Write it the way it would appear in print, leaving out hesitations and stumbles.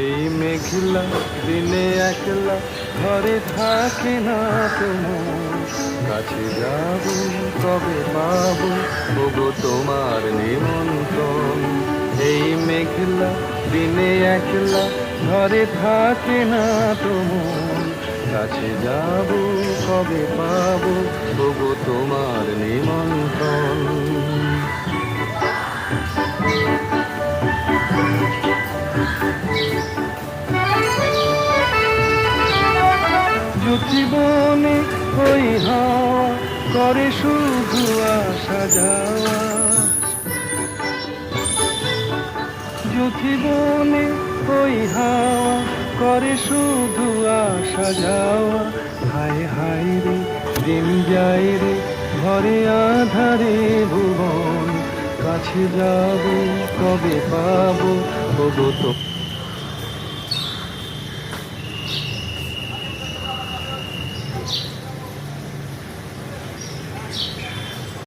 এই মেঘলা দিনে একলা ঘরে থাকে না তোমার, কাছে যাব কবে পাবো ওগো তোমার নিমন্ত্রণ। এই মেঘলা দিনে একলা ঘরে থাকে না তোমার, কাছে যাব কবে পাবো ওগো তোমার নিমন্ত্রণ। জীবনে ওই হাওয়া করে শুধু আসা যাওয়া, জীবনে ওই হাওয়া করে শুধু আসা যাওয়া। হায় হায় রে দিন যায় রে ঘরে আধারে ভুবন, কাছে যাবো কবে পাবো ওগো তো